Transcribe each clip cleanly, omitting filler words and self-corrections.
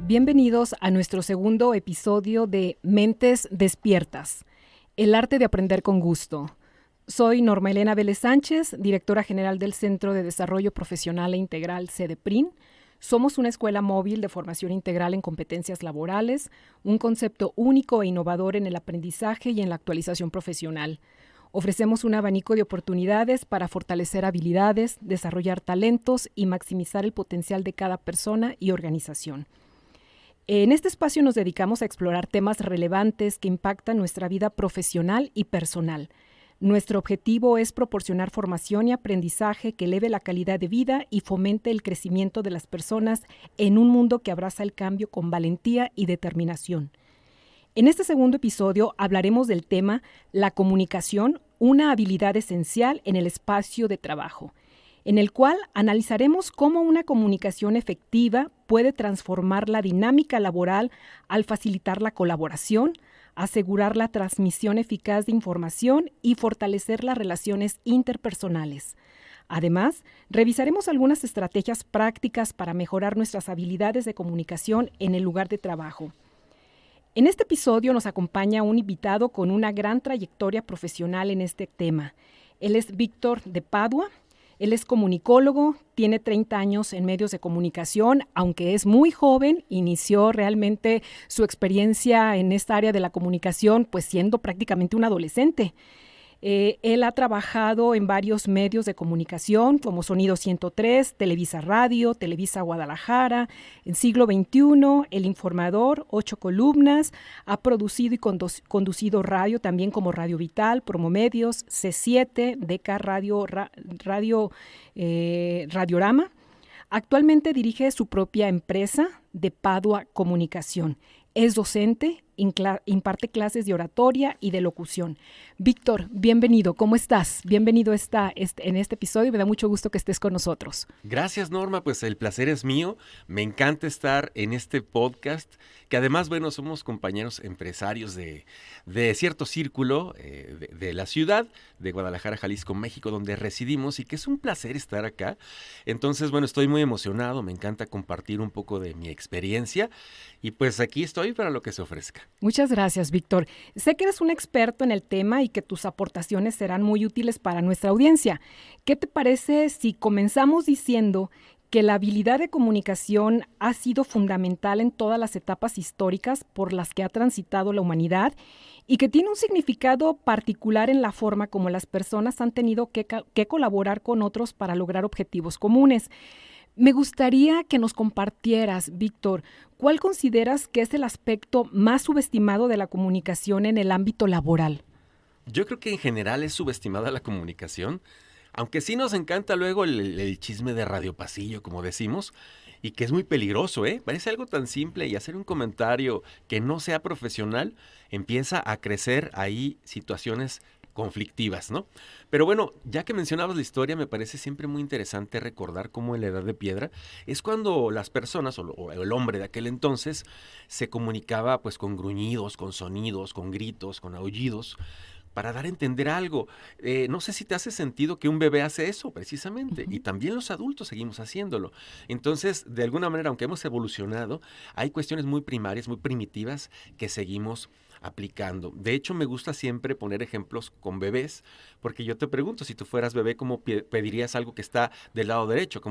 Bienvenidos a nuestro segundo episodio de Mentes Despiertas, el arte de aprender con gusto. Soy Norma Elena Vélez Sánchez, directora general del Centro de Desarrollo Profesional e Integral CDPRIN. Somos una escuela móvil de formación integral en competencias laborales, un concepto único e innovador en el aprendizaje y en la actualización profesional. Ofrecemos un abanico de oportunidades para fortalecer habilidades, desarrollar talentos y maximizar el potencial de cada persona y organización. En este espacio nos dedicamos a explorar temas relevantes que impactan nuestra vida profesional y personal. Nuestro objetivo es proporcionar formación y aprendizaje que eleve la calidad de vida y fomente el crecimiento de las personas en un mundo que abraza el cambio con valentía y determinación. En este segundo episodio hablaremos del tema La comunicación, una habilidad esencial en el espacio de trabajo, en el cual analizaremos cómo una comunicación efectiva puede transformar la dinámica laboral al facilitar la colaboración, asegurar la transmisión eficaz de información y fortalecer las relaciones interpersonales. Además, revisaremos algunas estrategias prácticas para mejorar nuestras habilidades de comunicación en el lugar de trabajo. En este episodio nos acompaña un invitado con una gran trayectoria profesional en este tema. Él es Víctor de Padua. Él es comunicólogo, tiene 30 años en medios de comunicación, aunque es muy joven, inició realmente su experiencia en esta área de la comunicación, pues siendo prácticamente un adolescente. Él ha trabajado en varios medios de comunicación como Sonido 103, Televisa Radio, Televisa Guadalajara, en Siglo XXI, El Informador, 8 columnas, ha producido y conducido radio también como Radio Vital, Promomedios, C7, DK Radiorama. Actualmente dirige su propia empresa de Padua Comunicación. Es docente, imparte clases de oratoria y de locución. Víctor, bienvenido, ¿cómo estás? Bienvenido en este episodio, me da mucho gusto que estés con nosotros. Gracias, Norma, pues el placer es mío. Me encanta estar en este podcast, que además, bueno, somos compañeros empresarios de cierto círculo de la ciudad, de Guadalajara, Jalisco, México, donde residimos, y que es un placer estar acá. Entonces, bueno, estoy muy emocionado, me encanta compartir un poco de mi experiencia, y pues aquí estoy para lo que se ofrezca. Muchas gracias, Víctor. Sé que eres un experto en el tema y que tus aportaciones serán muy útiles para nuestra audiencia. ¿Qué te parece si comenzamos diciendo que la habilidad de comunicación ha sido fundamental en todas las etapas históricas por las que ha transitado la humanidad y que tiene un significado particular en la forma como las personas han tenido que colaborar con otros para lograr objetivos comunes? Me gustaría que nos compartieras, Víctor, ¿cuál consideras que es el aspecto más subestimado de la comunicación en el ámbito laboral? Yo creo que en general es subestimada la comunicación, aunque sí nos encanta luego el chisme de radio pasillo, como decimos, y que es muy peligroso, ¿eh? Parece algo tan simple, y hacer un comentario que no sea profesional empieza a crecer ahí situaciones conflictivas, ¿no? Pero bueno, ya que mencionabas la historia, me parece siempre muy interesante recordar cómo en la Edad de Piedra es cuando las personas o el hombre de aquel entonces se comunicaba pues con gruñidos, con sonidos, con gritos, con aullidos, para dar a entender algo. No sé si te hace sentido que un bebé hace eso precisamente, y también los adultos seguimos haciéndolo. Entonces, de alguna manera, aunque hemos evolucionado, hay cuestiones muy primarias, muy primitivas que seguimos aplicando. De hecho, me gusta siempre poner ejemplos con bebés, porque yo te pregunto, si tú fueras bebé, ¿cómo pedirías algo que está del lado derecho?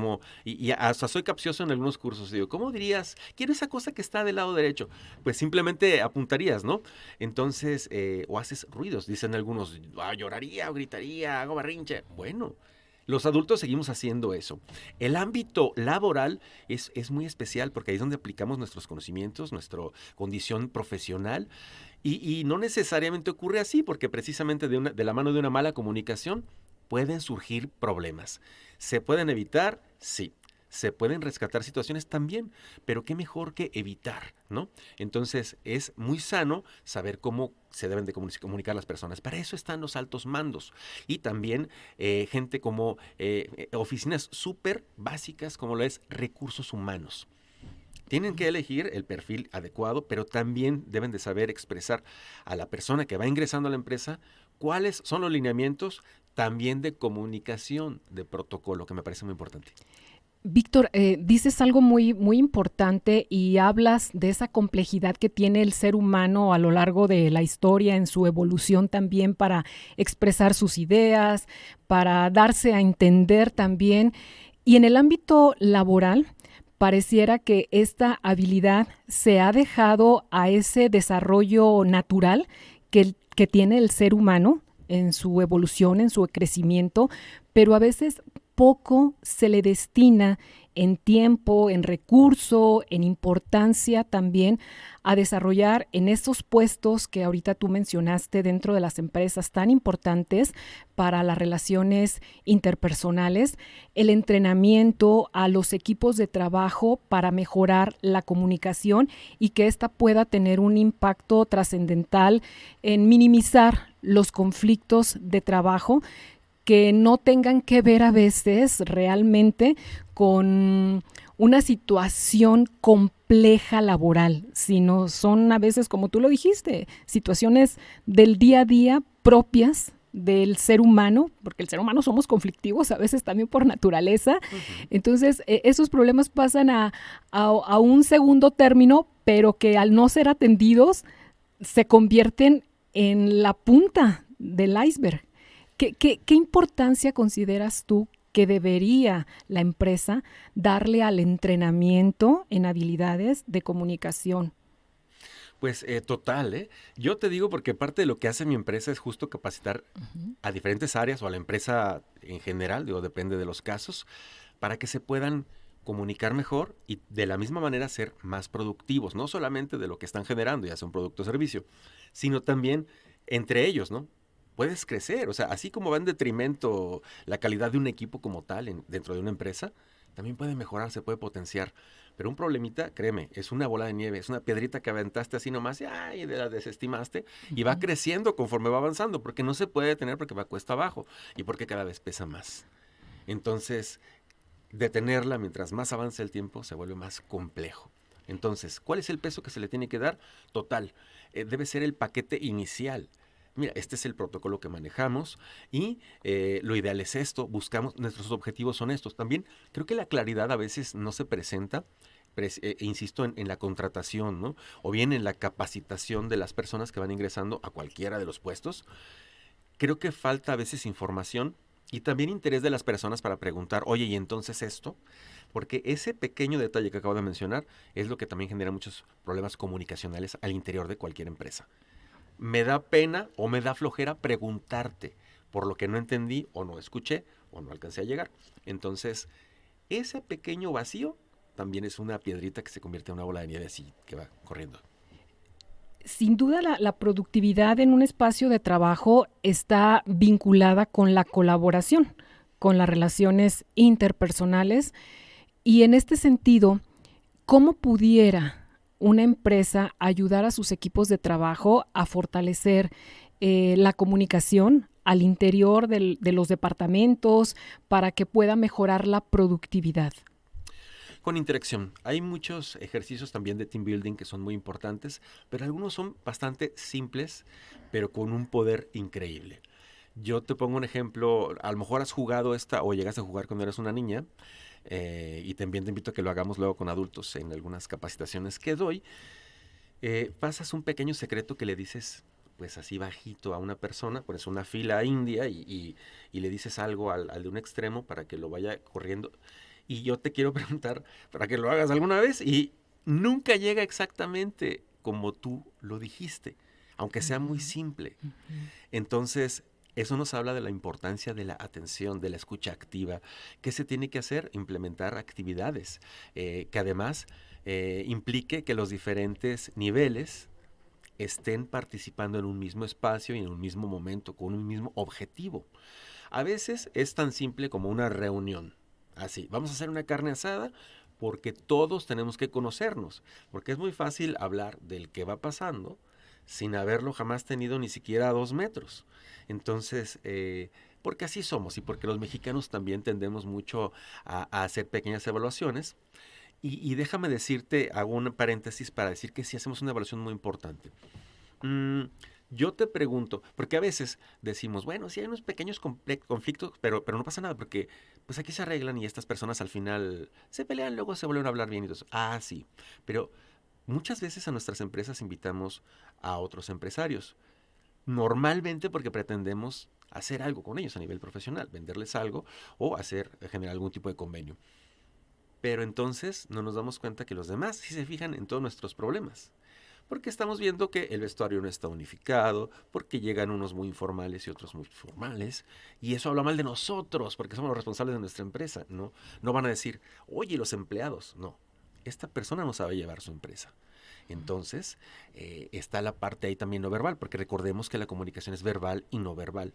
Y hasta soy capcioso en algunos cursos, digo, ¿cómo dirías, quiero esa cosa que está del lado derecho? Pues simplemente apuntarías, ¿no? Entonces, o haces ruidos, dicen algunos, lloraría o gritaría, hago berrinche. Bueno, los adultos seguimos haciendo eso. El ámbito laboral es muy especial porque ahí es donde aplicamos nuestros conocimientos, nuestra condición profesional, y no necesariamente ocurre así, porque precisamente de la mano de una mala comunicación pueden surgir problemas. ¿Se pueden evitar? Sí. Se pueden rescatar situaciones también, pero qué mejor que evitar, ¿no? Entonces es muy sano saber cómo se deben de comunicar las personas. Para eso están los altos mandos y también gente como oficinas súper básicas como lo es recursos humanos. Tienen que elegir el perfil adecuado, pero también deben de saber expresar a la persona que va ingresando a la empresa cuáles son los lineamientos también de comunicación, de protocolo, que me parece muy importante. Víctor, dices algo muy, muy importante y hablas de esa complejidad que tiene el ser humano a lo largo de la historia, en su evolución también para expresar sus ideas, para darse a entender también. Y en el ámbito laboral, pareciera que esta habilidad se ha dejado a ese desarrollo natural que tiene el ser humano en su evolución, en su crecimiento, pero a veces poco se le destina en tiempo, en recurso, en importancia también a desarrollar en esos puestos que ahorita tú mencionaste dentro de las empresas tan importantes para las relaciones interpersonales, el entrenamiento a los equipos de trabajo para mejorar la comunicación y que ésta pueda tener un impacto trascendental en minimizar los conflictos de trabajo que no tengan que ver a veces realmente con una situación compleja laboral, sino son a veces, como tú lo dijiste, situaciones del día a día propias del ser humano, porque el ser humano somos conflictivos a veces también por naturaleza. Ujú. Entonces, esos problemas pasan a un segundo término, pero que al no ser atendidos se convierten en la punta del iceberg. ¿Qué importancia consideras tú que debería la empresa darle al entrenamiento en habilidades de comunicación? Pues total, ¿eh? Yo te digo porque parte de lo que hace mi empresa es justo capacitar Ujú. a diferentes áreas o a la empresa en general, digo, depende de los casos, para que se puedan comunicar mejor y de la misma manera ser más productivos, no solamente de lo que están generando, ya sea un producto o servicio, sino también entre ellos, ¿no? Puedes crecer, o sea, así como va en detrimento la calidad de un equipo como tal dentro de una empresa, también puede mejorar, se puede potenciar. Pero un problemita, créeme, es una bola de nieve, es una piedrita que aventaste así nomás y ay, la desestimaste y va Ujú. creciendo conforme va avanzando, porque no se puede detener porque va cuesta abajo y porque cada vez pesa más. Entonces, detenerla mientras más avanza el tiempo se vuelve más complejo. Entonces, ¿cuál es el peso que se le tiene que dar? Total, debe ser el paquete inicial. Mira, este es el protocolo que manejamos y lo ideal es esto, buscamos, nuestros objetivos son estos. También creo que la claridad a veces no se presenta, insisto, en la contratación, ¿no? O bien en la capacitación de las personas que van ingresando a cualquiera de los puestos. Creo que falta a veces información y también interés de las personas para preguntar, oye, ¿y entonces esto? Porque ese pequeño detalle que acabo de mencionar es lo que también genera muchos problemas comunicacionales al interior de cualquier empresa. Me da pena o me da flojera preguntarte por lo que no entendí o no escuché o no alcancé a llegar. Entonces, ese pequeño vacío también es una piedrita que se convierte en una bola de nieve así que va corriendo. Sin duda la productividad en un espacio de trabajo está vinculada con la colaboración, con las relaciones interpersonales y en este sentido, ¿cómo pudiera una empresa ayudar a sus equipos de trabajo a fortalecer la comunicación al interior de los departamentos para que pueda mejorar la productividad? Con interacción. Hay muchos ejercicios también de team building que son muy importantes, pero algunos son bastante simples, pero con un poder increíble. Yo te pongo un ejemplo, a lo mejor has jugado esta o llegaste a jugar cuando eras una niña, y también te invito a que lo hagamos luego con adultos en algunas capacitaciones que doy. Pasas un pequeño secreto que le dices, pues así bajito a una persona, pones una fila india y le dices algo al de un extremo para que lo vaya corriendo. Y yo te quiero preguntar para que lo hagas alguna vez y nunca llega exactamente como tú lo dijiste, aunque sea muy Ujú, simple. ujú. Entonces, eso nos habla de la importancia de la atención, de la escucha activa. ¿Qué se tiene que hacer? Implementar actividades que además implique que los diferentes niveles estén participando en un mismo espacio y en un mismo momento, con un mismo objetivo. A veces es tan simple como una reunión. Así, vamos a hacer una carne asada porque todos tenemos que conocernos, porque es muy fácil hablar del que va pasando sin haberlo jamás tenido ni siquiera a 2 metros. Entonces, porque así somos y porque los mexicanos también tendemos mucho a hacer pequeñas evaluaciones. Y déjame decirte, hago un paréntesis para decir que sí hacemos una evaluación muy importante. Mm, Yo te pregunto, porque a veces decimos, bueno, sí hay unos pequeños conflictos, pero no pasa nada, porque pues aquí se arreglan y estas personas al final se pelean, luego se vuelven a hablar bien y todo eso. Ah, sí, pero muchas veces a nuestras empresas invitamos a otros empresarios, normalmente porque pretendemos hacer algo con ellos a nivel profesional, venderles algo o generar algún tipo de convenio. Pero entonces no nos damos cuenta que los demás sí se fijan en todos nuestros problemas. Porque estamos viendo que el vestuario no está unificado, porque llegan unos muy informales y otros muy formales, y eso habla mal de nosotros, porque somos los responsables de nuestra empresa. No, no van a decir, oye, los empleados. No, esta persona no sabe llevar su empresa. Entonces, está la parte ahí también no verbal, porque recordemos que la comunicación es verbal y no verbal.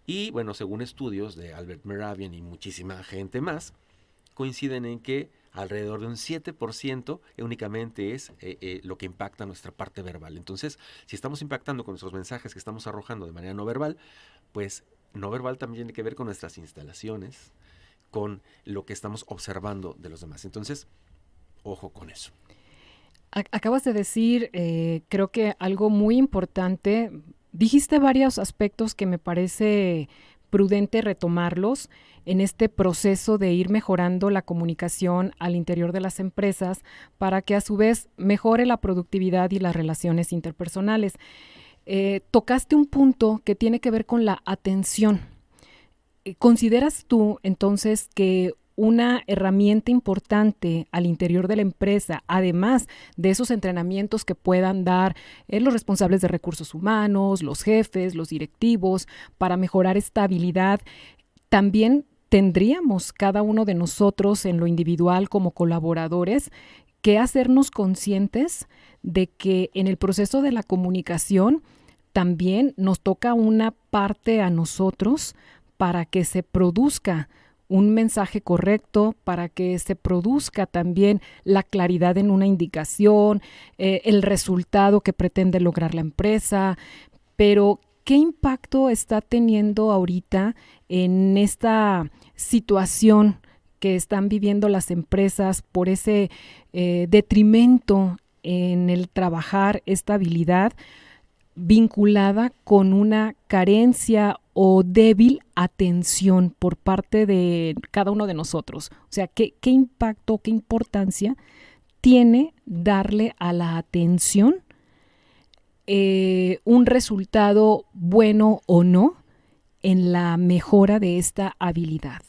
Y bueno, según estudios de Albert Mehrabian y muchísima gente más, coinciden en que alrededor de un 7% únicamente es lo que impacta nuestra parte verbal. Entonces, si estamos impactando con nuestros mensajes que estamos arrojando de manera no verbal, pues no verbal también tiene que ver con nuestras instalaciones, con lo que estamos observando de los demás. Entonces, ojo con eso. Acabas de decir, creo que algo muy importante. Dijiste varios aspectos que me parece prudente retomarlos en este proceso de ir mejorando la comunicación al interior de las empresas para que a su vez mejore la productividad y las relaciones interpersonales. Tocaste un punto que tiene que ver con la atención. ¿Consideras tú entonces que una herramienta importante al interior de la empresa, además de esos entrenamientos que puedan dar los responsables de recursos humanos, los jefes, los directivos, para mejorar esta habilidad, también tendríamos cada uno de nosotros en lo individual como colaboradores que hacernos conscientes de que en el proceso de la comunicación también nos toca una parte a nosotros para que se produzca un mensaje correcto, para que se produzca también la claridad en una indicación, el resultado que pretende lograr la empresa. Pero, ¿qué impacto está teniendo ahorita en esta situación que están viviendo las empresas por ese detrimento en el trabajar esta habilidad vinculada con una carencia o débil atención por parte de cada uno de nosotros? O sea, ¿qué impacto, qué importancia tiene darle a la atención un resultado bueno o no en la mejora de esta habilidad?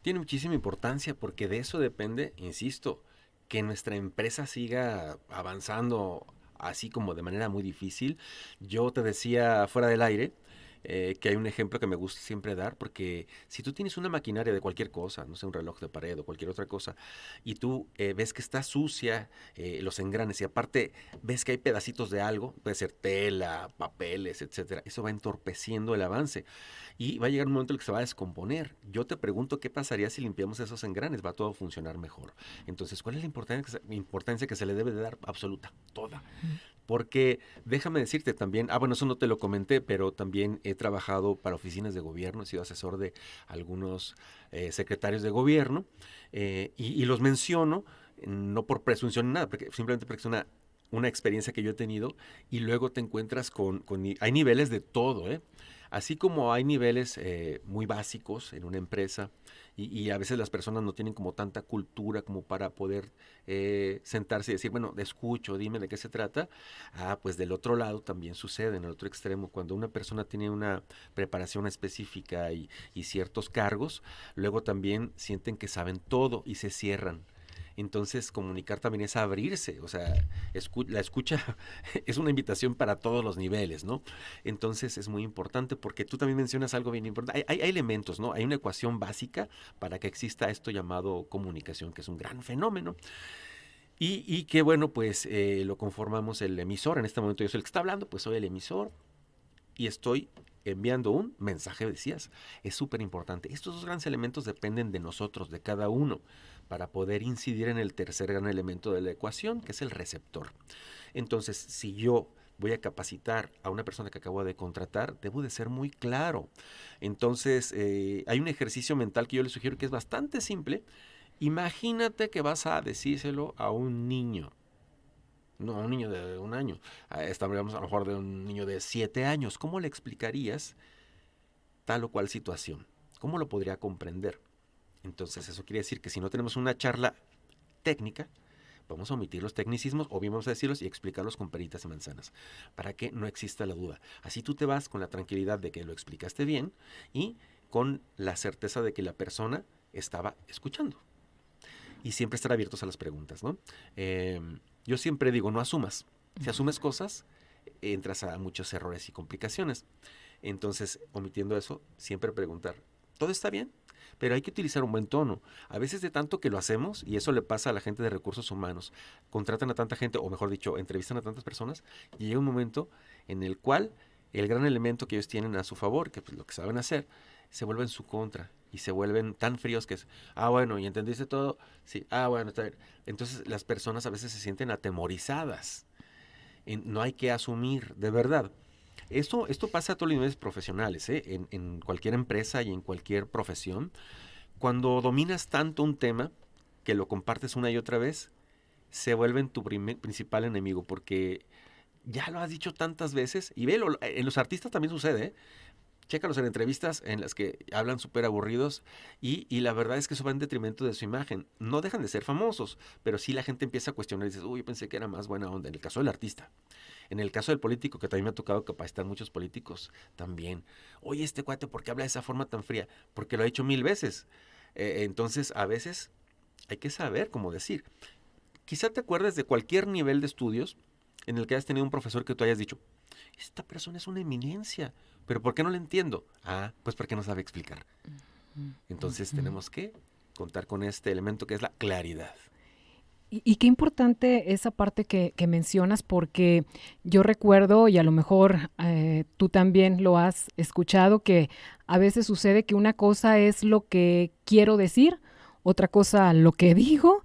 Tiene muchísima importancia porque de eso depende, insisto, que nuestra empresa siga avanzando así como de manera muy difícil. Yo te decía fuera del aire que hay un ejemplo que me gusta siempre dar, porque si tú tienes una maquinaria de cualquier cosa, no sé, un reloj de pared o cualquier otra cosa, y tú ves que está sucia los engranes y aparte ves que hay pedacitos de algo, puede ser tela, papeles, etcétera, eso va entorpeciendo el avance y va a llegar un momento en el que se va a descomponer. Yo te pregunto qué pasaría si limpiamos esos engranes, va todo a funcionar mejor. Entonces, ¿cuál es la importancia que se le debe de dar? Absoluta, toda. Porque déjame decirte también, bueno, eso no te lo comenté, pero también he trabajado para oficinas de gobierno, he sido asesor de algunos secretarios de gobierno y los menciono no por presunción ni nada, simplemente porque es una experiencia que yo he tenido y luego te encuentras hay niveles de todo, ¿eh? Así como hay niveles muy básicos en una empresa y a veces las personas no tienen como tanta cultura como para poder sentarse y decir, bueno, escucho, dime de qué se trata. Pues del otro lado también sucede, en el otro extremo, cuando una persona tiene una preparación específica y ciertos cargos, luego también sienten que saben todo y se cierran. Entonces, comunicar también es abrirse, o sea, la escucha es una invitación para todos los niveles, ¿no? Entonces, es muy importante porque tú también mencionas algo bien importante. Hay elementos, ¿no? Hay una ecuación básica para que exista esto llamado comunicación, que es un gran fenómeno. Y que, bueno, pues lo conformamos el emisor. En este momento yo soy el que está hablando, pues soy el emisor y estoy enviando un mensaje, decías. Es súper importante. Estos dos grandes elementos dependen de nosotros, de cada uno, para poder incidir en el tercer gran elemento de la ecuación, que es el receptor. Entonces, si yo voy a capacitar a una persona que acabo de contratar, debo de ser muy claro. Entonces, hay un ejercicio mental que yo les sugiero que es bastante simple. Imagínate que vas a decírselo a un niño. No, un niño de 1 año. Estaríamos a lo mejor de un niño de 7 años. ¿Cómo le explicarías tal o cual situación? ¿Cómo lo podría comprender? Entonces, eso quiere decir que si no tenemos una charla técnica, vamos a omitir los tecnicismos o bien vamos a decirlos y explicarlos con peritas y manzanas, para que no exista la duda. Así tú te vas con la tranquilidad de que lo explicaste bien y con la certeza de que la persona estaba escuchando. Y siempre estar abiertos a las preguntas, ¿no? Yo siempre digo, no asumas. Si asumes cosas, entras a muchos errores y complicaciones. Entonces, omitiendo eso, siempre preguntar, ¿todo está bien? Pero hay que utilizar un buen tono. A veces de tanto que lo hacemos, y eso le pasa a la gente de recursos humanos, contratan a tanta gente, o mejor dicho, entrevistan a tantas personas, y llega un momento en el cual el gran elemento que ellos tienen a su favor, que pues lo que saben hacer, se vuelve en su contra y se vuelven tan fríos que es, bueno, ¿y entendiste todo? Sí, bueno, está bien. Entonces las personas a veces se sienten atemorizadas. No hay que asumir, de verdad. Esto pasa a todos los niveles profesionales, ¿eh? En cualquier empresa y en cualquier profesión. Cuando dominas tanto un tema que lo compartes una y otra vez, se vuelven tu principal enemigo porque ya lo has dicho tantas veces y velo, en los artistas también sucede, ¿eh? Chécalos en entrevistas en las que hablan súper aburridos y la verdad es que eso va en detrimento de su imagen. No dejan de ser famosos, pero sí la gente empieza a cuestionar y dices, uy, yo pensé que era más buena onda. En el caso del artista. En el caso del político, que también me ha tocado capacitar muchos políticos, también. Oye, este cuate, ¿por qué habla de esa forma tan fría? Porque lo ha dicho 1000 veces. Entonces, a veces hay que saber cómo decir. Quizá te acuerdes de cualquier nivel de estudios en el que hayas tenido un profesor que tú hayas dicho, esta persona es una eminencia, pero ¿por qué no le entiendo? Pues porque no sabe explicar. Entonces tenemos que contar con este elemento que es la claridad. Y qué importante esa parte que mencionas, porque yo recuerdo, y a lo mejor tú también lo has escuchado, que a veces sucede que una cosa es lo que quiero decir, otra cosa lo que digo,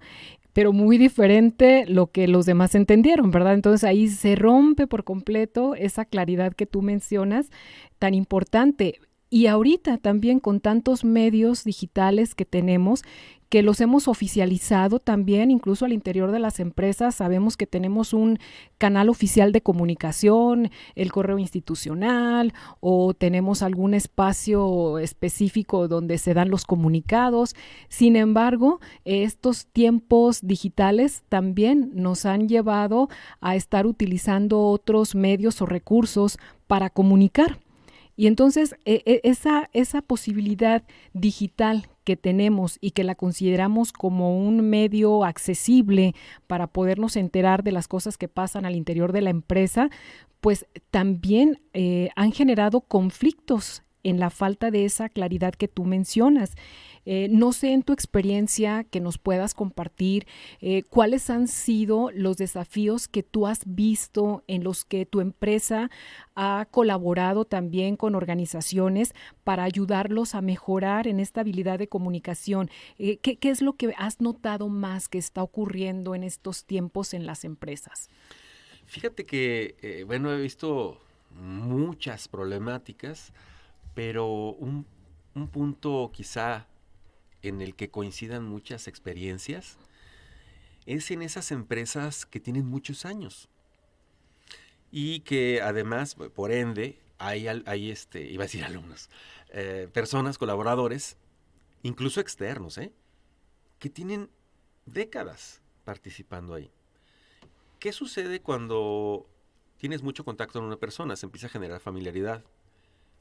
pero muy diferente lo que los demás entendieron, ¿verdad? Entonces ahí se rompe por completo esa claridad que tú mencionas, tan importante. Y ahorita también con tantos medios digitales que tenemos, que los hemos oficializado también, incluso al interior de las empresas, sabemos que tenemos un canal oficial de comunicación, el correo institucional, o tenemos algún espacio específico donde se dan los comunicados. Sin embargo, estos tiempos digitales también nos han llevado a estar utilizando otros medios o recursos para comunicar. Y entonces esa posibilidad digital que tenemos y que la consideramos como un medio accesible para podernos enterar de las cosas que pasan al interior de la empresa, pues también han generado conflictos en la falta de esa claridad que tú mencionas. No sé en tu experiencia que nos puedas compartir cuáles han sido los desafíos que tú has visto en los que tu empresa ha colaborado también con organizaciones para ayudarlos a mejorar en esta habilidad de comunicación. ¿Qué es lo que has notado más que está ocurriendo en estos tiempos en las empresas? Fíjate que, he visto muchas problemáticas, pero un punto quizá en el que coincidan muchas experiencias es en esas empresas que tienen muchos años y que además, por ende, hay iba a decir alumnos, personas, colaboradores, incluso externos, que tienen décadas participando ahí. ¿Qué sucede cuando tienes mucho contacto con una persona? Se empieza a generar familiaridad,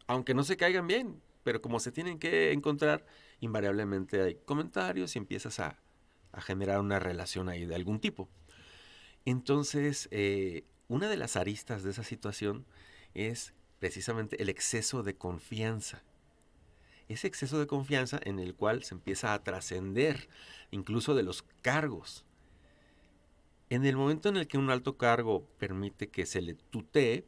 aunque no se caigan bien, pero como se tienen que encontrar, invariablemente hay comentarios y empiezas a generar una relación ahí de algún tipo. Entonces, una de las aristas de esa situación es precisamente el exceso de confianza. Ese exceso de confianza en el cual se empieza a trascender incluso de los cargos. En el momento en el que un alto cargo permite que se le tutee,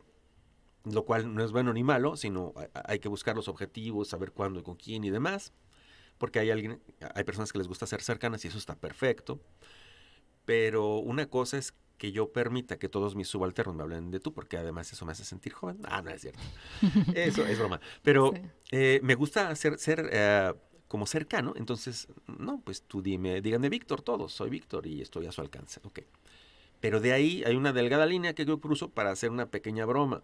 lo cual no es bueno ni malo, sino hay que buscar los objetivos, saber cuándo y con quién y demás, porque hay personas que les gusta ser cercanas y eso está perfecto, pero una cosa es que yo permita que todos mis subalternos me hablen de tú, porque además eso me hace sentir joven. No es cierto. Eso es broma. Pero Sí. me gusta ser como cercano, entonces, no, pues tú díganme Víctor todos, soy Víctor y estoy a su alcance. Ok. Pero de ahí hay una delgada línea que yo cruzo para hacer una pequeña broma.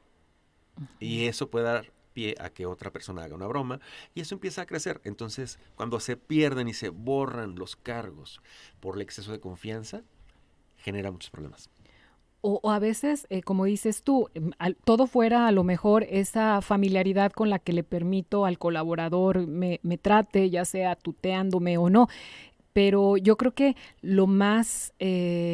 Y eso puede dar pie a que otra persona haga una broma y eso empieza a crecer. Entonces, cuando se pierden y se borran los cargos por el exceso de confianza, genera muchos problemas. O a veces, como dices tú, todo fuera a lo mejor esa familiaridad con la que le permito al colaborador me trate, ya sea tuteándome o no. Pero yo creo que lo más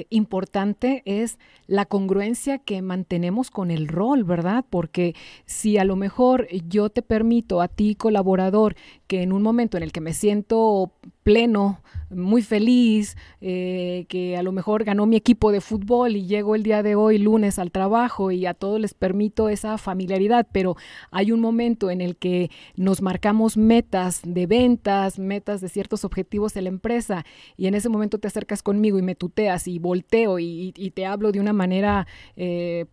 importante es la congruencia que mantenemos con el rol, ¿verdad? Porque si a lo mejor yo te permito a ti, colaborador, que en un momento en el que me siento pleno, muy feliz, que a lo mejor ganó mi equipo de fútbol y llego el día de hoy, lunes, al trabajo y a todos les permito esa familiaridad, pero hay un momento en el que nos marcamos metas de ventas, metas de ciertos objetivos de la empresa y en ese momento te acercas conmigo y me tuteas y volteo y te hablo de una manera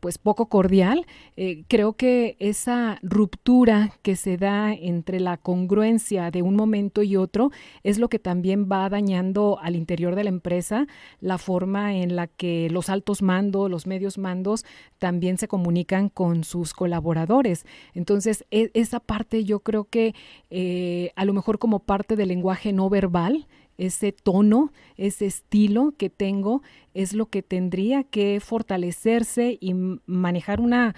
pues poco cordial, creo que esa ruptura que se da entre la congruencia de un momento y otro es lo que también va dañando al interior de la empresa la forma en la que los altos mandos, los medios mandos también se comunican con sus colaboradores. Entonces, esa parte yo creo que a lo mejor como parte del lenguaje no verbal, ese tono, ese estilo que tengo es lo que tendría que fortalecerse y manejar un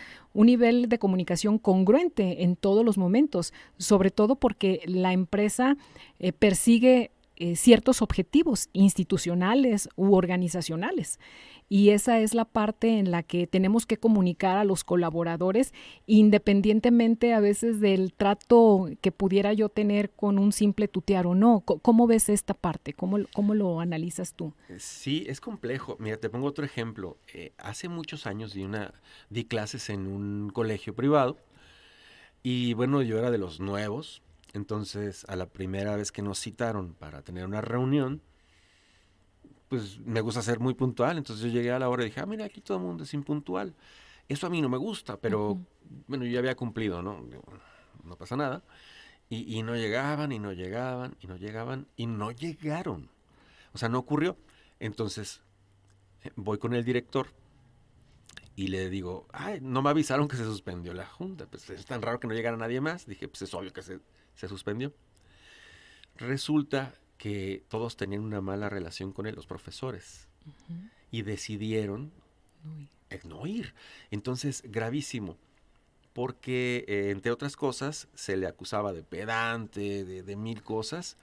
nivel de comunicación congruente en todos los momentos, sobre todo porque la empresa persigue ciertos objetivos institucionales u organizacionales. Y esa es la parte en la que tenemos que comunicar a los colaboradores, independientemente a veces del trato que pudiera yo tener con un simple tutear o no. ¿Cómo ves esta parte? ¿Cómo lo analizas tú? Sí, es complejo. Mira, te pongo otro ejemplo. Hace muchos años di clases en un colegio privado y bueno, yo era de los nuevos. Entonces, a la primera vez que nos citaron para tener una reunión, pues me gusta ser muy puntual. Entonces yo llegué a la hora y dije, mira, aquí todo el mundo es impuntual. Eso a mí no me gusta, pero Ujú. bueno, yo ya había cumplido, ¿no? Digo, no pasa nada. Y no llegaban, y no llegaban, y no llegaban, y no llegaron. O sea, no ocurrió. Entonces voy con el director y le digo, ay, no me avisaron que se suspendió la junta. Pues es tan raro que no llegara nadie más. Dije, pues es obvio que se suspendió. Resulta que todos tenían una mala relación con él, los profesores, Ujú. y decidieron Uy. no ir. Entonces, gravísimo, porque entre otras cosas se le acusaba de pedante, de mil cosas,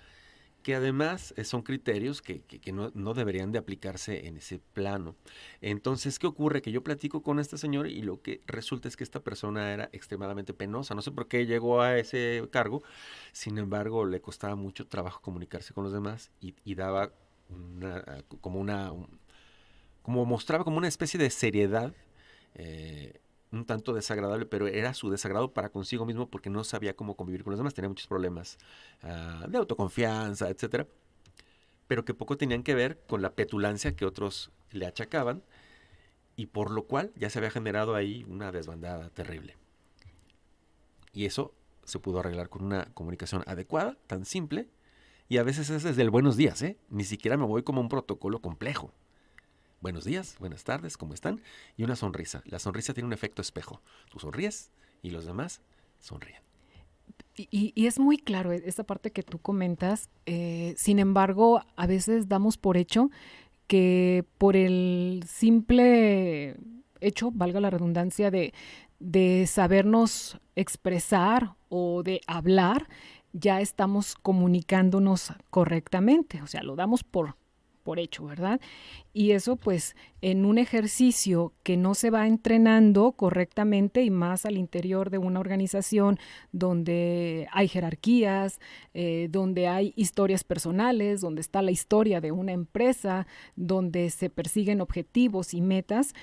que además son criterios que no deberían de aplicarse en ese plano. Entonces, ¿qué ocurre? Que yo platico con este señor y lo que resulta es que esta persona era extremadamente penosa. No sé por qué llegó a ese cargo, sin embargo, le costaba mucho trabajo comunicarse con los demás y daba como mostraba como una especie de seriedad un tanto desagradable, pero era su desagrado para consigo mismo porque no sabía cómo convivir con los demás, tenía muchos problemas de autoconfianza, etcétera, pero que poco tenían que ver con la petulancia que otros le achacaban y por lo cual ya se había generado ahí una desbandada terrible. Y eso se pudo arreglar con una comunicación adecuada, tan simple, y a veces es desde el buenos días, ¿eh? Ni siquiera me voy como un protocolo complejo. Buenos días, buenas tardes, ¿cómo están? Y una sonrisa. La sonrisa tiene un efecto espejo. Tú sonríes y los demás sonríen. Y es muy claro esta parte que tú comentas. Sin embargo, a veces damos por hecho que por el simple hecho, valga la redundancia, de sabernos expresar o de hablar, ya estamos comunicándonos correctamente. O sea, lo damos por hecho, ¿verdad? Y eso pues en un ejercicio que no se va entrenando correctamente y más al interior de una organización donde hay jerarquías, donde hay historias personales, donde está la historia de una empresa, donde se persiguen objetivos y metas,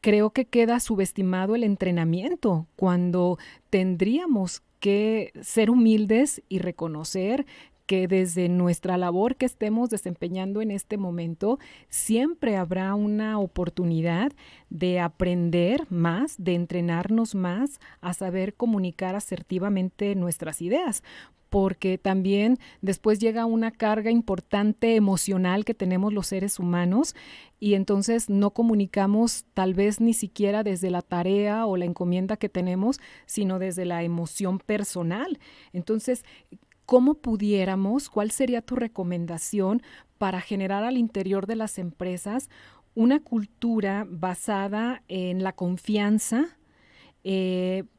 creo que queda subestimado el entrenamiento cuando tendríamos que ser humildes y reconocer que desde nuestra labor que estemos desempeñando en este momento, siempre habrá una oportunidad de aprender más, de entrenarnos más, a saber comunicar asertivamente nuestras ideas, porque también después llega una carga importante emocional que tenemos los seres humanos y entonces no comunicamos tal vez ni siquiera desde la tarea o la encomienda que tenemos, sino desde la emoción personal. Entonces, ¿cómo pudiéramos, cuál sería tu recomendación para generar al interior de las empresas una cultura basada en la confianza,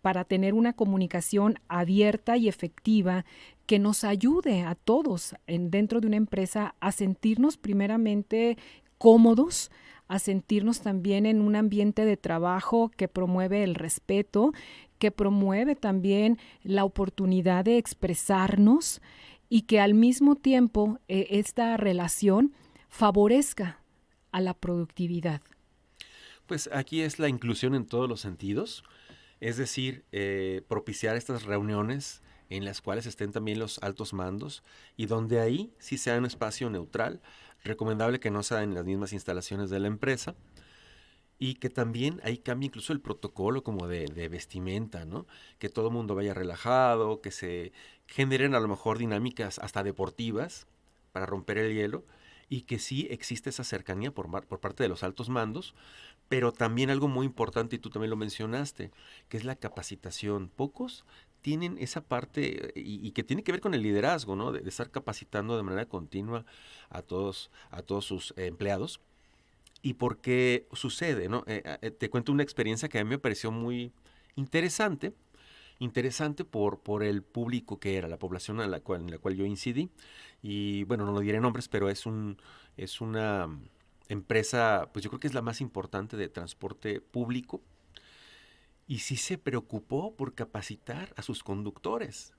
para tener una comunicación abierta y efectiva que nos ayude a todos dentro de una empresa a sentirnos primeramente cómodos, a sentirnos también en un ambiente de trabajo que promueve el respeto, que promueve también la oportunidad de expresarnos y que al mismo tiempo esta relación favorezca a la productividad? Pues aquí es la inclusión en todos los sentidos, es decir, propiciar estas reuniones en las cuales estén también los altos mandos y donde ahí sí sea un espacio neutral, recomendable que no sea en las mismas instalaciones de la empresa y que también ahí cambie incluso el protocolo como de vestimenta, ¿no? Que todo el mundo vaya relajado, que se generen a lo mejor dinámicas hasta deportivas para romper el hielo y que sí existe esa cercanía por parte de los altos mandos, pero también algo muy importante, y tú también lo mencionaste, que es la capacitación. Pocos tienen esa parte y que tiene que ver con el liderazgo, ¿no? De estar capacitando de manera continua a todos sus empleados. ¿Y por qué sucede, no? Te cuento una experiencia que a mí me pareció muy interesante, interesante por el público que era, la población en la cual yo incidí. Y bueno, no diré nombres, pero es una empresa, pues yo creo que es la más importante de transporte público. Y sí se preocupó por capacitar a sus conductores.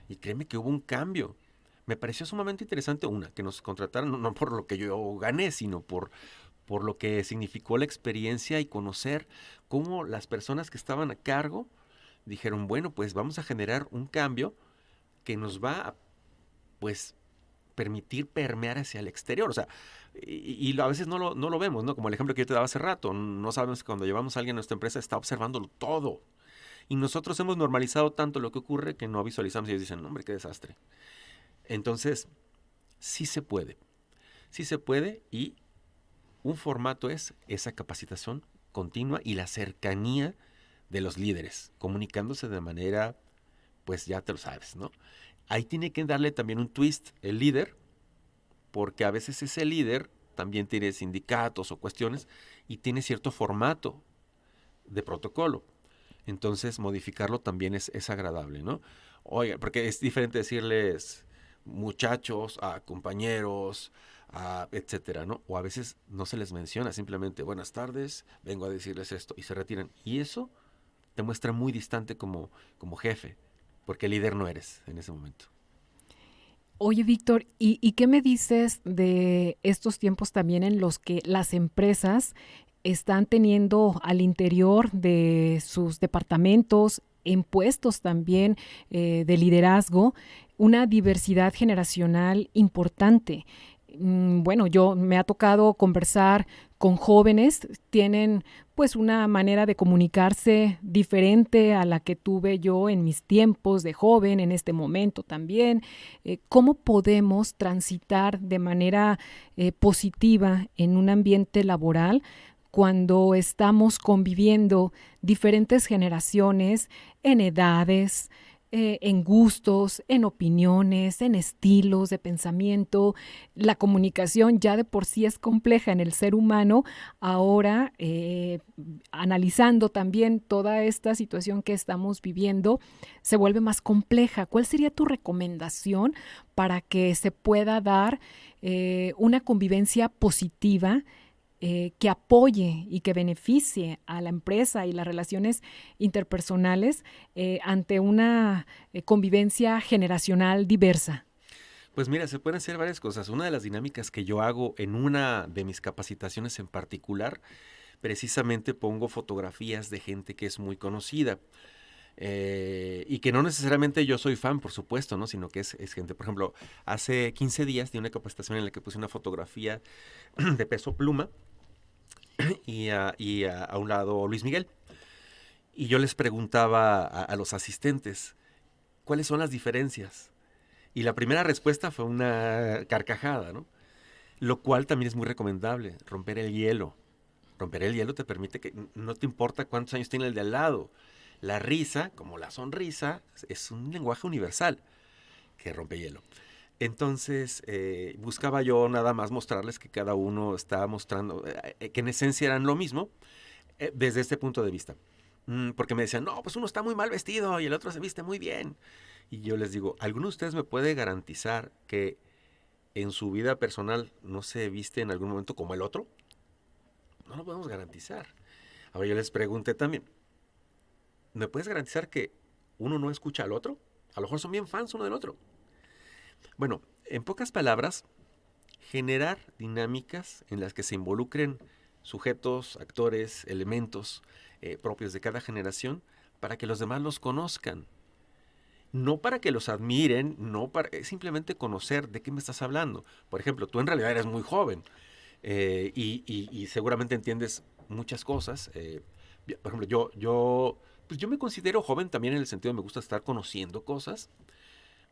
Y créeme que hubo un cambio. Me pareció sumamente interesante, que nos contrataron, no por lo que yo gané, sino por lo que significó la experiencia y conocer cómo las personas que estaban a cargo dijeron, bueno, pues vamos a generar un cambio que nos va a, pues, permitir permear hacia el exterior. O sea, y a veces no lo vemos, ¿no? Como el ejemplo que yo te daba hace rato. No sabemos que cuando llevamos a alguien a nuestra empresa está observándolo todo. Y nosotros hemos normalizado tanto lo que ocurre que no visualizamos y ellos dicen, hombre, qué desastre. Entonces, sí se puede. Sí se puede y un formato es esa capacitación continua y la cercanía de los líderes, comunicándose de manera, pues ya te lo sabes, ¿no? Ahí tiene que darle también un twist el líder, porque a veces ese líder también tiene sindicatos o cuestiones y tiene cierto formato de protocolo. Entonces modificarlo también es agradable, ¿no? Oiga, porque es diferente decirles muchachos a compañeros, etcétera, ¿no? O a veces no se les menciona, simplemente buenas tardes, vengo a decirles esto y se retiran. Y eso te muestra muy distante como jefe, porque líder no eres en ese momento. Oye, Víctor, ¿y qué me dices de estos tiempos también en los que las empresas están teniendo al interior de sus departamentos, en puestos también de liderazgo, una diversidad generacional importante? Bueno, yo me ha tocado conversar con jóvenes, tienen pues una manera de comunicarse diferente a la que tuve yo en mis tiempos de joven, en este momento también. ¿Cómo podemos transitar de manera positiva en un ambiente laboral cuando estamos conviviendo diferentes generaciones en edades, en gustos, en opiniones, en estilos de pensamiento? La comunicación ya de por sí es compleja en el ser humano. Ahora, analizando también toda esta situación que estamos viviendo, se vuelve más compleja. ¿Cuál sería tu recomendación para que se pueda dar una convivencia positiva, que apoye y que beneficie a la empresa y las relaciones interpersonales ante una convivencia generacional diversa? Pues mira, se pueden hacer varias cosas. Una de las dinámicas que yo hago en una de mis capacitaciones en particular, precisamente pongo fotografías de gente que es muy conocida. Y que no necesariamente yo soy fan, por supuesto, ¿no? Sino que es gente. Por ejemplo, hace 15 días di una capacitación en la que puse una fotografía de Peso Pluma a un lado Luis Miguel. Y yo les preguntaba a los asistentes, ¿cuáles son las diferencias? Y la primera respuesta fue una carcajada, ¿no? Lo cual también es muy recomendable, romper el hielo. Romper el hielo te permite que no te importa cuántos años tiene el de al lado. La risa, como la sonrisa, es un lenguaje universal que rompe hielo. Entonces, buscaba yo nada más mostrarles que cada uno estaba mostrando, que en esencia eran lo mismo, desde este punto de vista. Porque me decían, no, pues uno está muy mal vestido y el otro se viste muy bien. Y yo les digo, ¿alguno de ustedes me puede garantizar que en su vida personal no se viste en algún momento como el otro? No lo podemos garantizar. Ahora yo les pregunté también, ¿me puedes garantizar que uno no escucha al otro? A lo mejor son bien fans uno del otro. Bueno, en pocas palabras, generar dinámicas en las que se involucren sujetos, actores, elementos propios de cada generación para que los demás los conozcan. No para que los admiren, no para simplemente conocer de qué me estás hablando. Por ejemplo, tú en realidad eres muy joven y seguramente entiendes muchas cosas. Por ejemplo, pues yo me considero joven también en el sentido de me gusta estar conociendo cosas,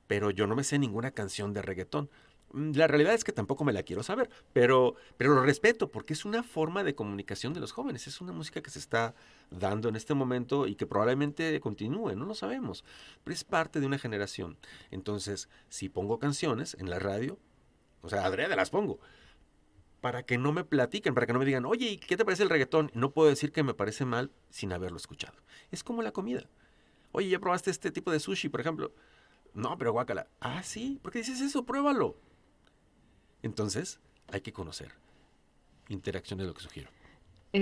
pero yo no me sé ninguna canción de reggaetón. La realidad es que tampoco me la quiero saber, pero lo respeto porque es una forma de comunicación de los jóvenes. Es una música que se está dando en este momento y que probablemente continúe, no lo sabemos, pero es parte de una generación. Entonces, si pongo canciones en la radio, o sea, adrede las pongo, para que no me platiquen, para que no me digan, oye, ¿y qué te parece el reggaetón? No puedo decir que me parece mal sin haberlo escuchado. Es como la comida. Oye, ¿ya probaste este tipo de sushi, por ejemplo? No, pero guácala. Ah, sí, ¿por qué dices eso? Pruébalo. Entonces, hay que conocer. Interacción es lo que sugiero.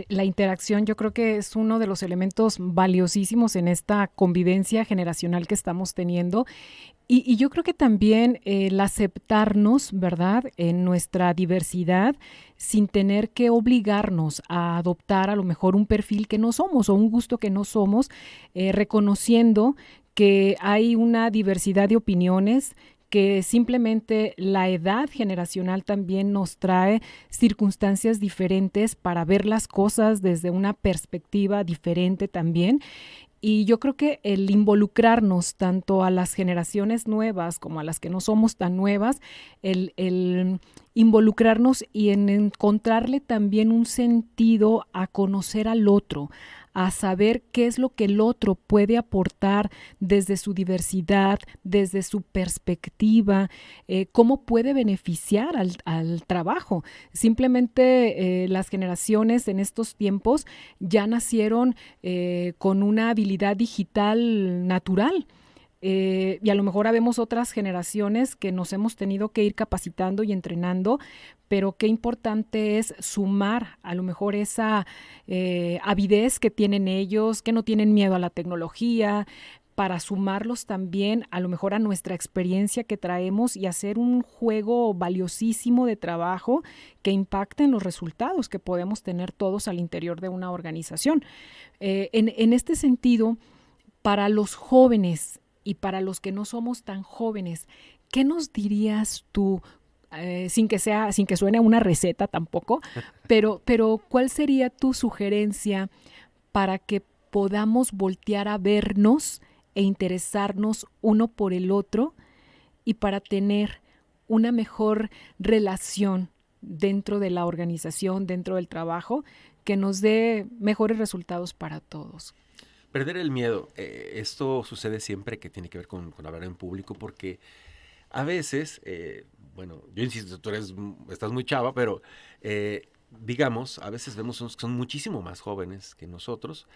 La interacción yo creo que es uno de los elementos valiosísimos en esta convivencia generacional que estamos teniendo. Y yo creo que también el aceptarnos, ¿verdad?, en nuestra diversidad sin tener que obligarnos a adoptar a lo mejor un perfil que no somos o un gusto que no somos, reconociendo que hay una diversidad de opiniones, que simplemente la edad generacional también nos trae circunstancias diferentes para ver las cosas desde una perspectiva diferente también. Y yo creo que el involucrarnos tanto a las generaciones nuevas como a las que no somos tan nuevas, el involucrarnos y en encontrarle también un sentido a conocer al otro, a saber qué es lo que el otro puede aportar desde su diversidad, desde su perspectiva, cómo puede beneficiar al trabajo. Simplemente las generaciones en estos tiempos ya nacieron con una habilidad digital natural. Y a lo mejor habemos otras generaciones que nos hemos tenido que ir capacitando y entrenando, pero qué importante es sumar a lo mejor esa avidez que tienen ellos, que no tienen miedo a la tecnología, para sumarlos también a lo mejor a nuestra experiencia que traemos y hacer un juego valiosísimo de trabajo que impacte en los resultados que podemos tener todos al interior de una organización. En este sentido, para los jóvenes y para los que no somos tan jóvenes, ¿qué nos dirías tú? Sin que suene a una receta tampoco, pero ¿cuál sería tu sugerencia para que podamos voltear a vernos e interesarnos uno por el otro y para tener una mejor relación dentro de la organización, dentro del trabajo, que nos dé mejores resultados para todos? Perder el miedo. Esto sucede siempre que tiene que ver con hablar en público porque a veces, bueno, yo insisto, estás muy chava, pero digamos, a veces vemos unos que son muchísimo más jóvenes que nosotros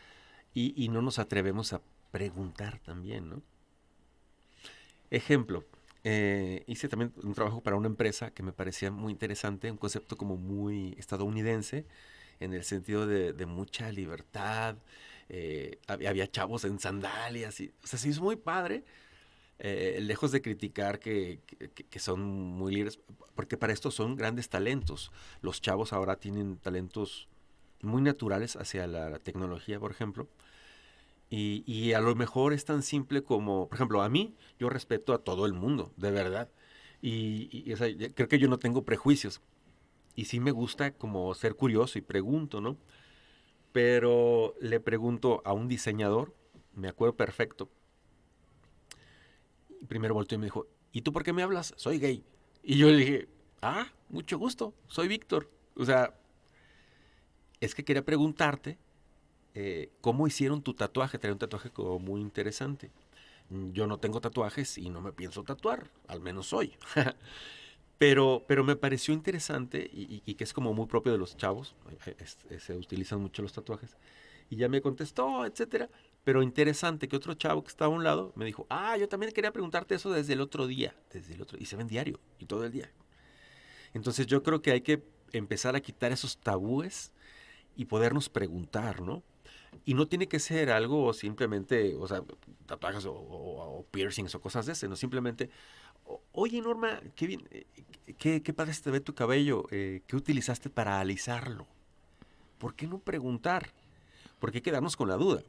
y no nos atrevemos a preguntar también, ¿no? Ejemplo, hice también un trabajo para una empresa que me parecía muy interesante, un concepto como muy estadounidense, en el sentido de mucha libertad. Había chavos en sandalias, o sea, se hizo muy padre, lejos de criticar que son muy libres, porque para esto son grandes talentos. Los chavos ahora tienen talentos muy naturales hacia la tecnología, por ejemplo, Y a lo mejor es tan simple como, por ejemplo, a mí, yo respeto a todo el mundo, de verdad. O sea, creo que yo no tengo prejuicios. Y sí me gusta como ser curioso y pregunto, ¿no? Pero le pregunto a un diseñador, me acuerdo perfecto. Y primero volteó y me dijo, ¿y tú por qué me hablas? Soy gay. Y yo le dije, mucho gusto, soy Víctor. O sea, es que quería preguntarte cómo hicieron tu tatuaje. Traía un tatuaje como muy interesante. Yo no tengo tatuajes y no me pienso tatuar, al menos hoy. Pero me pareció interesante y que es como muy propio de los chavos. Se utilizan mucho los tatuajes. Y ya me contestó, etcétera. Pero interesante que otro chavo que estaba a un lado me dijo, yo también quería preguntarte eso desde el otro día. Y se ven diario y todo el día. Entonces yo creo que hay que empezar a quitar esos tabúes y podernos preguntar, ¿no? Y no tiene que ser algo simplemente, o sea, tatuajes o piercings o cosas de ese, no simplemente, oye Norma, qué bien, qué padre se te ve tu cabello, ¿qué utilizaste para alisarlo? ¿Por qué no preguntar? ¿Por qué quedarnos con la duda?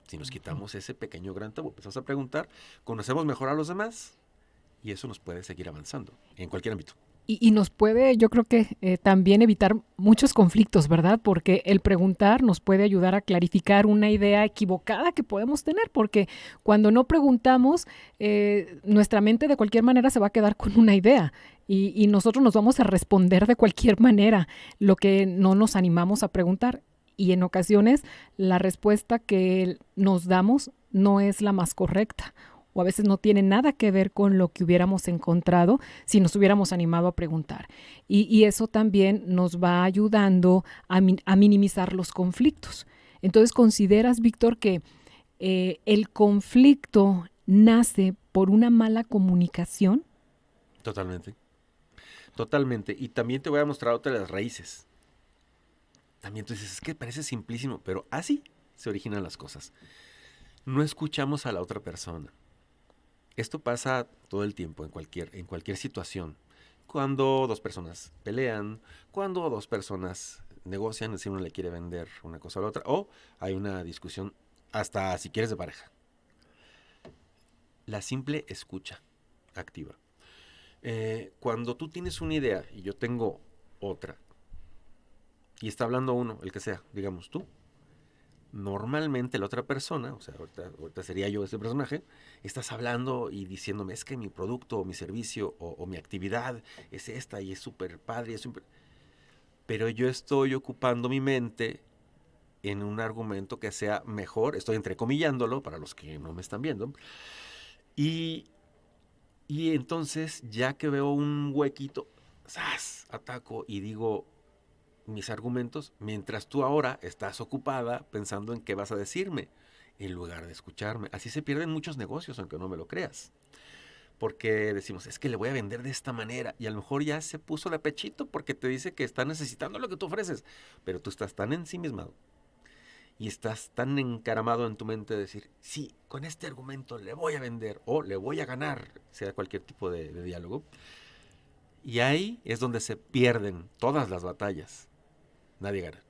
Si nos quitamos ese pequeño gran tabú, empezamos a preguntar, conocemos mejor a los demás y eso nos puede seguir avanzando en cualquier ámbito. Y nos puede, yo creo que también evitar muchos conflictos, ¿verdad? Porque el preguntar nos puede ayudar a clarificar una idea equivocada que podemos tener, porque cuando no preguntamos, nuestra mente de cualquier manera se va a quedar con una idea y nosotros nos vamos a responder de cualquier manera lo que no nos animamos a preguntar. Y en ocasiones la respuesta que nos damos no es la más correcta o a veces no tiene nada que ver con lo que hubiéramos encontrado si nos hubiéramos animado a preguntar. Y eso también nos va ayudando a minimizar los conflictos. Entonces, ¿consideras, Víctor, que el conflicto nace por una mala comunicación? Totalmente, totalmente. Y también te voy a mostrar otra de las raíces. También tú dices, es que parece simplísimo, pero así se originan las cosas. No escuchamos a la otra persona. Esto pasa todo el tiempo, en cualquier situación. Cuando dos personas pelean, cuando dos personas negocian, es decir, uno le quiere vender una cosa a la otra, o hay una discusión, hasta si quieres de pareja. La simple escucha activa. Cuando tú tienes una idea y yo tengo otra, y está hablando uno, el que sea, digamos tú, normalmente la otra persona, o sea, ahorita sería yo ese personaje, estás hablando y diciéndome, es que mi producto o mi servicio o mi actividad es esta y es súper padre, pero yo estoy ocupando mi mente en un argumento que sea mejor, estoy entrecomillándolo para los que no me están viendo, y entonces ya que veo un huequito, ¡zas!, ataco y digo mis argumentos, mientras tú ahora estás ocupada pensando en qué vas a decirme, en lugar de escucharme. Así se pierden muchos negocios, aunque no me lo creas. Porque decimos, es que le voy a vender de esta manera, y a lo mejor ya se puso de pechito porque te dice que está necesitando lo que tú ofreces, pero tú estás tan ensimismado y estás tan encaramado en tu mente de decir, sí, con este argumento le voy a vender o le voy a ganar, sea cualquier tipo de diálogo. Y ahí es donde se pierden todas las batallas. Nadie gana.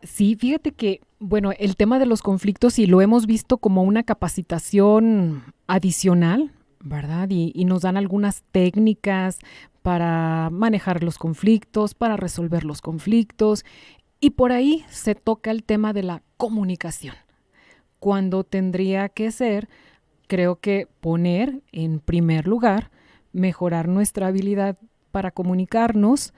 Sí, fíjate que, bueno, el tema de los conflictos y lo hemos visto como una capacitación adicional, ¿verdad? Y nos dan algunas técnicas para manejar los conflictos, para resolver los conflictos. Y por ahí se toca el tema de la comunicación, cuando tendría que ser, creo que poner en primer lugar, mejorar nuestra habilidad para comunicarnos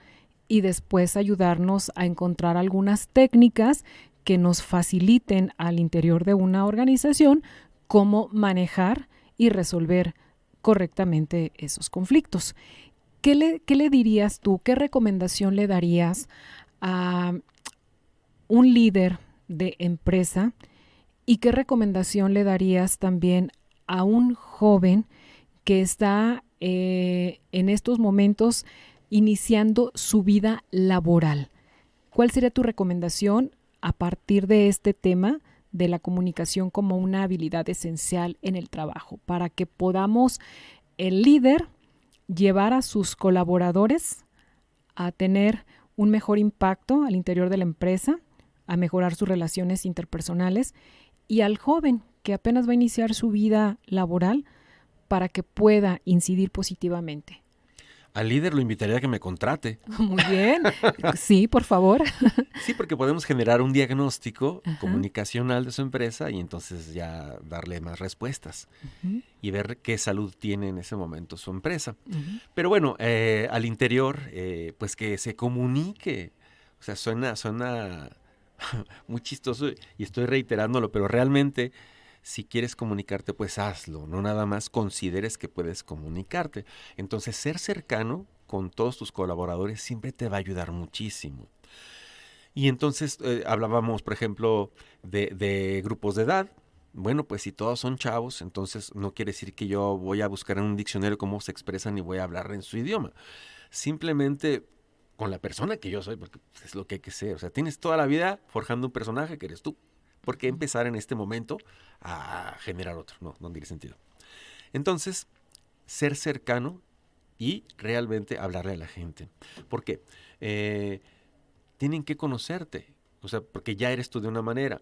y después ayudarnos a encontrar algunas técnicas que nos faciliten al interior de una organización cómo manejar y resolver correctamente esos conflictos. ¿Qué le dirías tú? ¿Qué recomendación le darías a un líder de empresa y qué recomendación le darías también a un joven que está en estos momentos iniciando su vida laboral? ¿Cuál sería tu recomendación a partir de este tema de la comunicación como una habilidad esencial en el trabajo para que podamos, el líder, llevar a sus colaboradores a tener un mejor impacto al interior de la empresa, a mejorar sus relaciones interpersonales y al joven que apenas va a iniciar su vida laboral para que pueda incidir positivamente? Al líder lo invitaría a que me contrate. Muy bien. Sí, por favor. Sí, porque podemos generar un diagnóstico Ajá. comunicacional de su empresa y entonces ya darle más respuestas Ujú, y ver qué salud tiene en ese momento su empresa. ujú. Pero bueno, al interior, pues que se comunique. O sea, suena muy chistoso y estoy reiterándolo, pero realmente si quieres comunicarte, pues hazlo. No nada más consideres que puedes comunicarte. Entonces, ser cercano con todos tus colaboradores siempre te va a ayudar muchísimo. Y entonces hablábamos, por ejemplo, de grupos de edad. Bueno, pues si todos son chavos, entonces no quiere decir que yo voy a buscar en un diccionario cómo se expresan y voy a hablar en su idioma. Simplemente con la persona que yo soy, porque es lo que hay que ser. O sea, tienes toda la vida forjando un personaje que eres tú. ¿Por qué empezar en este momento a generar otro? No, no tiene sentido. Entonces, ser cercano y realmente hablarle a la gente. ¿Por qué? Tienen que conocerte, o sea, porque ya eres tú de una manera.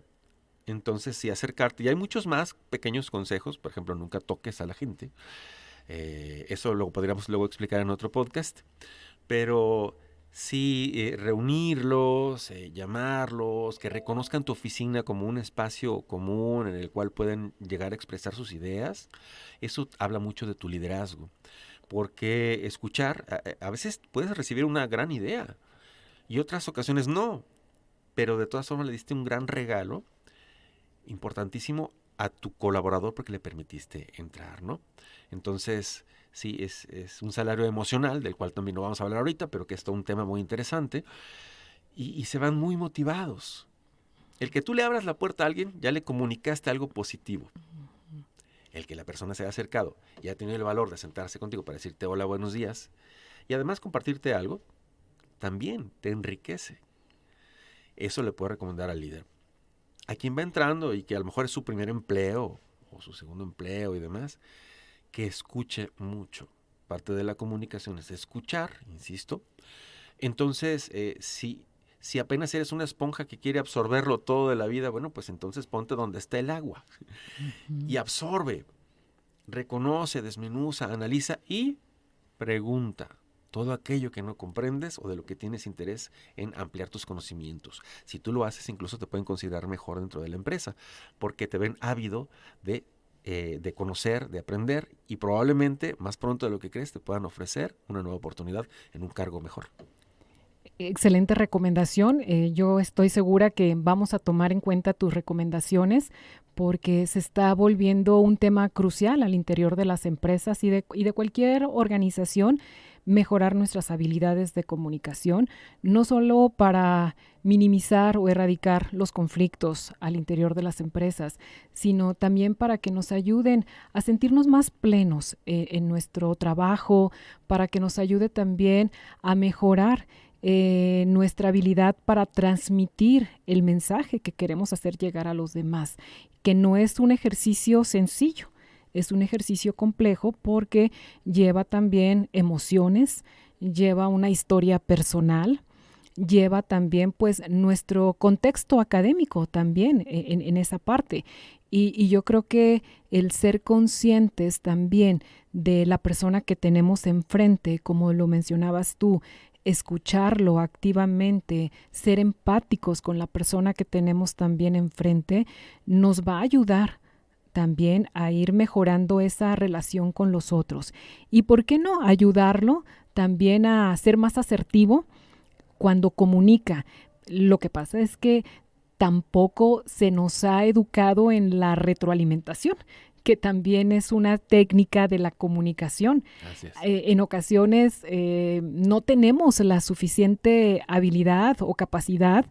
Entonces, sí, acercarte. Y hay muchos más pequeños consejos, por ejemplo, nunca toques a la gente. Eso lo podríamos luego explicar en otro podcast. Pero sí, reunirlos, llamarlos, que reconozcan tu oficina como un espacio común en el cual pueden llegar a expresar sus ideas, eso habla mucho de tu liderazgo. Porque escuchar, a veces puedes recibir una gran idea y otras ocasiones no, pero de todas formas le diste un gran regalo, importantísimo, a tu colaborador porque le permitiste entrar, ¿no? Entonces, sí, es un salario emocional, del cual también no vamos a hablar ahorita, pero que es todo un tema muy interesante, y se van muy motivados. El que tú le abras la puerta a alguien, ya le comunicaste algo positivo. El que la persona se haya acercado y ha tenido el valor de sentarse contigo para decirte hola, buenos días, y además compartirte algo, también te enriquece. Eso le puedo recomendar al líder. A quien va entrando y que a lo mejor es su primer empleo o su segundo empleo y demás, que escuche mucho. Parte de la comunicación es escuchar, insisto. Entonces, si apenas eres una esponja que quiere absorberlo todo de la vida, bueno, pues entonces ponte donde está el agua y absorbe, reconoce, desmenuza, analiza y pregunta todo aquello que no comprendes o de lo que tienes interés en ampliar tus conocimientos. Si tú lo haces, incluso te pueden considerar mejor dentro de la empresa, porque te ven ávido de conocer, de aprender y probablemente más pronto de lo que crees te puedan ofrecer una nueva oportunidad en un cargo mejor. Excelente recomendación. Yo estoy segura que vamos a tomar en cuenta tus recomendaciones porque se está volviendo un tema crucial al interior de las empresas y de cualquier organización, mejorar nuestras habilidades de comunicación, no solo para minimizar o erradicar los conflictos al interior de las empresas, sino también para que nos ayuden a sentirnos más plenos en nuestro trabajo, para que nos ayude también a mejorar nuestra habilidad para transmitir el mensaje que queremos hacer llegar a los demás, que no es un ejercicio sencillo, es un ejercicio complejo porque lleva también emociones, lleva una historia personal, lleva también pues nuestro contexto académico también en esa parte. Y yo creo que el ser conscientes también de la persona que tenemos enfrente, como lo mencionabas tú, escucharlo activamente, ser empáticos con la persona que tenemos también enfrente, nos va a ayudar también a ir mejorando esa relación con los otros. ¿Y por qué no ayudarlo también a ser más asertivo cuando comunica? Lo que pasa es que tampoco se nos ha educado en la retroalimentación, que también es una técnica de la comunicación. Así es. En ocasiones no tenemos la suficiente habilidad o capacidad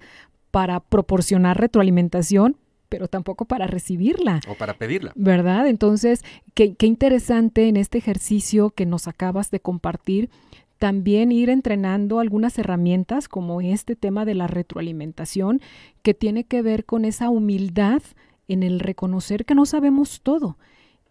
para proporcionar retroalimentación, pero tampoco para recibirla. O para pedirla. ¿Verdad? Entonces, qué interesante en este ejercicio que nos acabas de compartir, también ir entrenando algunas herramientas como este tema de la retroalimentación, que tiene que ver con esa humildad en el reconocer que no sabemos todo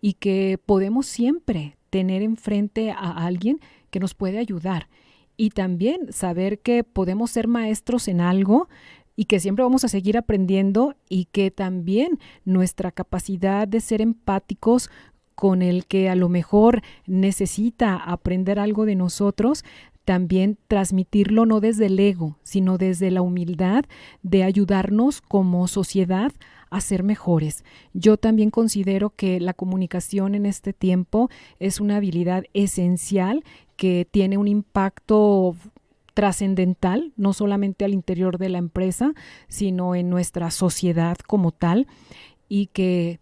y que podemos siempre tener enfrente a alguien que nos puede ayudar. Y también saber que podemos ser maestros en algo, y que siempre vamos a seguir aprendiendo y que también nuestra capacidad de ser empáticos con el que a lo mejor necesita aprender algo de nosotros, también transmitirlo no desde el ego, sino desde la humildad de ayudarnos como sociedad a ser mejores. Yo también considero que la comunicación en este tiempo es una habilidad esencial que tiene un impacto trascendental, no solamente al interior de la empresa, sino en nuestra sociedad como tal, y que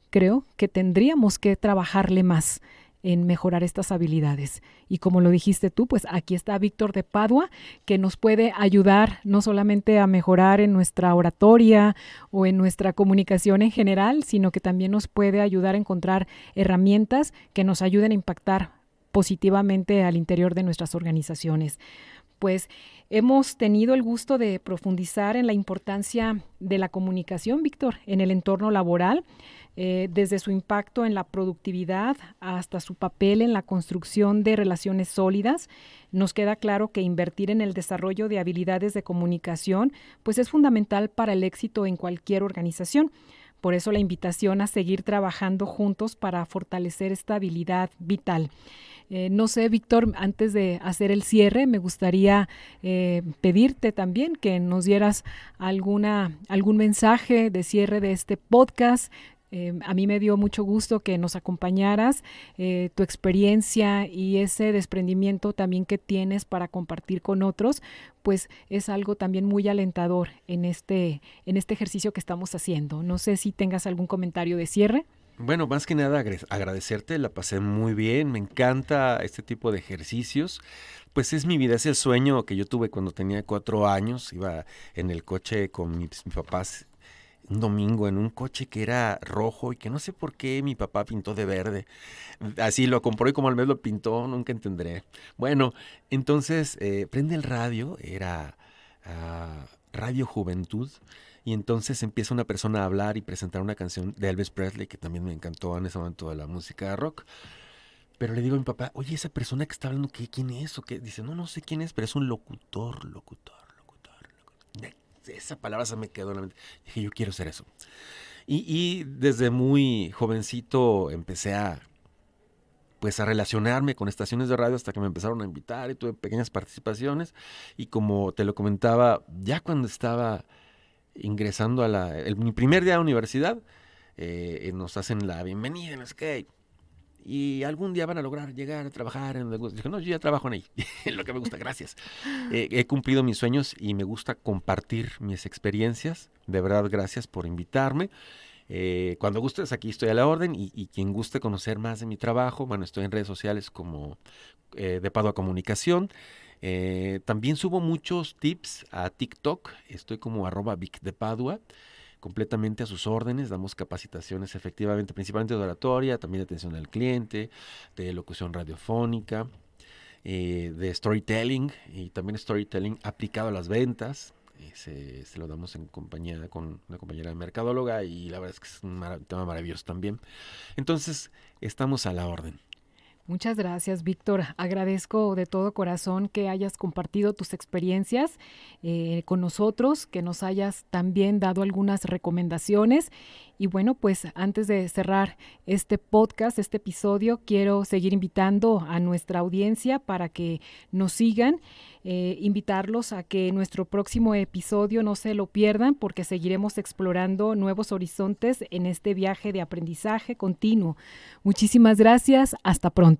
creo que tendríamos que trabajarle más en mejorar estas habilidades. Y como lo dijiste tú, pues aquí está Víctor de Padua, que nos puede ayudar no solamente a mejorar en nuestra oratoria o en nuestra comunicación en general, sino que también nos puede ayudar a encontrar herramientas que nos ayuden a impactar positivamente al interior de nuestras organizaciones. Pues hemos tenido el gusto de profundizar en la importancia de la comunicación, Víctor, en el entorno laboral, desde su impacto en la productividad hasta su papel en la construcción de relaciones sólidas. Nos queda claro que invertir en el desarrollo de habilidades de comunicación pues es fundamental para el éxito en cualquier organización. Por eso la invitación a seguir trabajando juntos para fortalecer esta habilidad vital. No sé, Víctor, antes de hacer el cierre, me gustaría pedirte también que nos dieras algún mensaje de cierre de este podcast. A mí me dio mucho gusto que nos acompañaras, tu experiencia y ese desprendimiento también que tienes para compartir con otros, pues es algo también muy alentador en este ejercicio que estamos haciendo. No sé si tengas algún comentario de cierre. Bueno, más que nada agradecerte, la pasé muy bien, me encanta este tipo de ejercicios, pues es mi vida, es el sueño que yo tuve cuando tenía 4 años, iba en el coche con mis papás un domingo en un coche que era rojo y que no sé por qué mi papá pintó de verde, así lo compró y como al mes lo pintó, nunca entenderé. Bueno, entonces prende el radio, era Radio Juventud. Y entonces empieza una persona a hablar y presentar una canción de Elvis Presley, que también me encantó en ese momento de la música rock. Pero le digo a mi papá, oye, esa persona que está hablando, ¿quién es? ¿O qué? Dice, no sé quién es, pero es un locutor. Esa palabra se me quedó en la mente. Dije, yo quiero ser eso. Y desde muy jovencito empecé a relacionarme con estaciones de radio hasta que me empezaron a invitar y tuve pequeñas participaciones. Y como te lo comentaba, ya cuando estaba ingresando a mi primer día de universidad, nos hacen la bienvenida, no sé qué, y algún día van a lograr llegar a trabajar en donde gusta. Dije, no, yo ya trabajo en ahí, en lo que me gusta, gracias. He cumplido mis sueños y me gusta compartir mis experiencias, de verdad, gracias por invitarme. Cuando gustes, aquí estoy a la orden, y quien guste conocer más de mi trabajo, bueno, estoy en redes sociales como de Padua Comunicación. También subo muchos tips a TikTok, estoy como @VicDePadua, completamente a sus órdenes, damos capacitaciones efectivamente, principalmente de oratoria, también de atención al cliente, de locución radiofónica, de storytelling, y también storytelling aplicado a las ventas. Se lo damos en compañía con una compañera mercadóloga y la verdad es que es un tema maravilloso también. Entonces, estamos a la orden. Muchas gracias, Víctor. Agradezco de todo corazón que hayas compartido tus experiencias con nosotros, que nos hayas también dado algunas recomendaciones. Y bueno, pues antes de cerrar este podcast, este episodio, quiero seguir invitando a nuestra audiencia para que nos sigan, invitarlos a que nuestro próximo episodio no se lo pierdan, porque seguiremos explorando nuevos horizontes en este viaje de aprendizaje continuo. Muchísimas gracias. Hasta pronto.